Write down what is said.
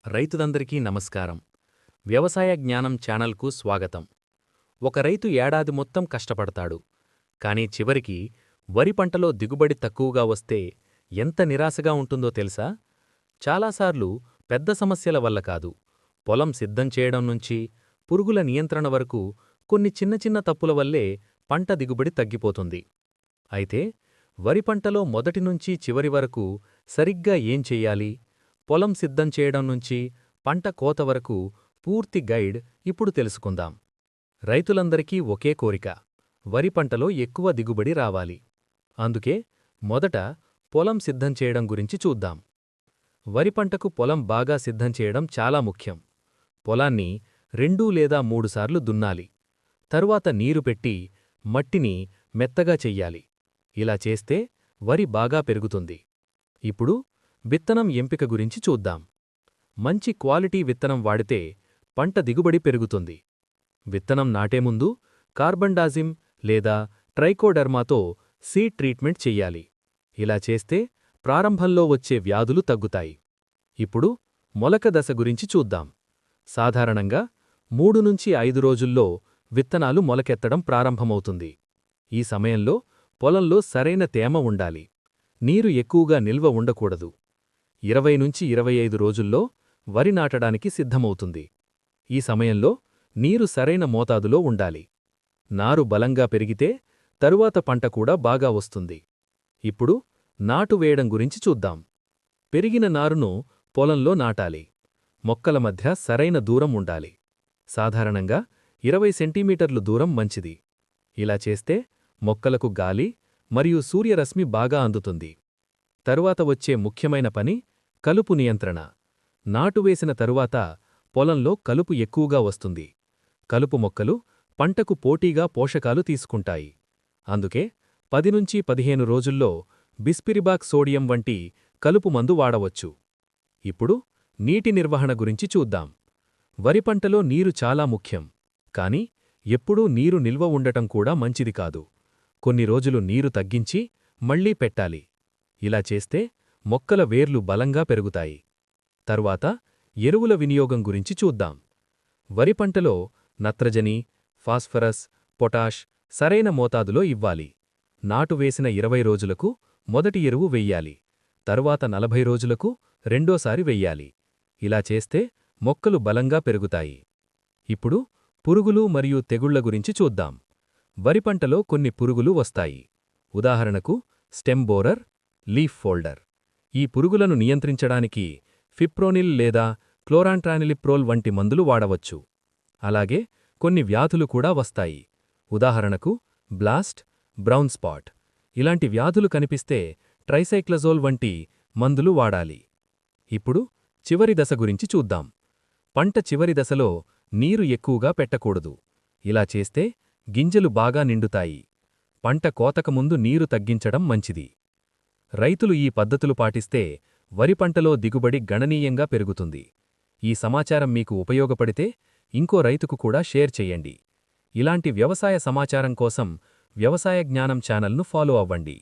రైతులందరికీ నమస్కారం. వ్యవసాయ జ్ఞానం ఛానల్కు స్వాగతం. ఒక రైతు ఏడాది మొత్తం కష్టపడతాడు. కానీ చివరికి వరి పంటలో దిగుబడి తక్కువగా వస్తే ఎంత నిరాశగా ఉంటుందో తెలుసా? చాలాసార్లు పెద్ద సమస్యల వల్ల కాదు, పొలం సిద్ధం చేయడం నుంచి పురుగుల నియంత్రణ వరకు కొన్ని చిన్న చిన్న తప్పుల వల్లే పంట దిగుబడి తగ్గిపోతుంది. అయితే వరి పంటలో మొదటి నుంచి చివరి వరకు సరిగ్గా ఏం చెయ్యాలి, పొలం సిద్ధం చేయడం నుంచి పంట కోత వరకు పూర్తి గైడ్ ఇప్పుడు తెలుసుకుందాం. రైతులందరికీ ఒకే కోరిక, వరి పంటలో ఎక్కువ దిగుబడి రావాలి. అందుకే మొదట పొలం సిద్ధం చేయడం గురించి చూద్దాం. వరి పంటకు పొలం బాగా సిద్ధం చేయడం చాలా ముఖ్యం. పొలాన్ని 2 లేదా 3 సార్లు దున్నాలి. తరువాత నీరు పెట్టి మట్టిని మెత్తగా చెయ్యాలి. ఇలా చేస్తే వరి బాగా పెరుగుతుంది. ఇప్పుడు విత్తనం ఎంపిక గురించి చూద్దాం. మంచి క్వాలిటీ విత్తనం వాడితే పంట దిగుబడి పెరుగుతుంది. విత్తనం నాటే ముందు కార్బండాజిమ్ లేదా ట్రైకోడర్మాతో సీడ్ ట్రీట్మెంట్ చెయ్యాలి. ఇలా చేస్తే ప్రారంభంలో వచ్చే వ్యాధులు తగ్గుతాయి. ఇప్పుడు మొలక దశ గురించి చూద్దాం. సాధారణంగా 3 నుంచి 5 రోజుల్లో విత్తనాలు మొలకెత్తడం ప్రారంభమవుతుంది. ఈ సమయంలో పొలంలో సరైన తేమ ఉండాలి. నీరు ఎక్కువగా నిల్వ ఉండకూడదు. 20 నుంచి 25 రోజుల్లో వరి నాటడానికి సిద్ధమవుతుంది. ఈ సమయంలో నీరు సరైన మోతాదులో ఉండాలి. నారు బలంగా పెరిగితే తరువాత పంట కూడా బాగా వస్తుంది. ఇప్పుడు నాటు వేయడం గురించి చూద్దాం. పెరిగిన నారును పొలంలో నాటాలి. మొక్కల మధ్య సరైన దూరం ఉండాలి. సాధారణంగా 20 సెంటీమీటర్లు దూరం మంచిది. ఇలా చేస్తే మొక్కలకు గాలి మరియు సూర్యరశ్మి బాగా అందుతుంది. తరువాత వచ్చే ముఖ్యమైన పని కలుపు నియంత్రణ. నాటువేసిన తరువాత పొలంలో కలుపు ఎక్కువగా వస్తుంది. కలుపు మొక్కలు పంటకు పోటీగా పోషకాలు తీసుకుంటాయి. అందుకే 10 నుంచి 15 రోజుల్లో బిస్పిరిబాక్ సోడియం వంటి కలుపు మందు వాడవచ్చు. ఇప్పుడు నీటి నిర్వహణ గురించి చూద్దాం. వరి పంటలో నీరు చాలా ముఖ్యం. కాని ఎప్పుడూ నీరు నిల్వ ఉండటం కూడా మంచిది కాదు. కొన్ని రోజులు నీరు తగ్గించి మళ్లీ పెట్టాలి. ఇలా చేస్తే మొక్కల వేర్లు బలంగా పెరుగుతాయి. తరువాత ఎరువుల వినియోగం గురించి చూద్దాం. వరి పంటలో నత్రజని, ఫాస్ఫరస్, పొటాష్ సరైన మోతాదులో ఇవ్వాలి. నాటు వేసిన 20 రోజులకు మొదటి ఎరువు వెయ్యాలి. తరువాత 40 రోజులకు రెండోసారి వెయ్యాలి. ఇలా చేస్తే మొక్కలు బలంగా పెరుగుతాయి. ఇప్పుడు పురుగులు మరియు తెగుళ్ల గురించి చూద్దాం. వరి పంటలో కొన్ని పురుగులు వస్తాయి. ఉదాహరణకు స్టెమ్ బోరర్, లీఫ్ ఫోల్డర్. ఈ పురుగులను నియంత్రించడానికి ఫిప్రోనిల్ లేదా క్లోరాంట్రానిలిప్రోల్ వంటి మందులు వాడవచ్చు. అలాగే కొన్ని వ్యాధులు కూడా వస్తాయి. ఉదాహరణకు బ్లాస్ట్, బ్రౌన్ స్పాట్. ఇలాంటి వ్యాధులు కనిపిస్తే ట్రైసైక్లజోల్ వంటి మందులు వాడాలి. ఇప్పుడు చివరి దశ గురించి చూద్దాం. పంట చివరి దశలో నీరు ఎక్కువగా పెట్టకూడదు. ఇలా చేస్తే గింజలు బాగా నిండుతాయి. పంట కోతకముందు నీరు తగ్గించడం మంచిది. రైతులు ఈ పద్ధతులు పాటిస్తే వరి పంటలో దిగుబడి గణనీయంగా పెరుగుతుంది. ఈ సమాచారం మీకు ఉపయోగపడితే ఇంకో రైతుకు కూడా షేర్ చెయ్యండి. ఇలాంటి వ్యవసాయ సమాచారం కోసం వ్యవసాయ జ్ఞానం ఛానల్ను ఫాలో అవ్వండి.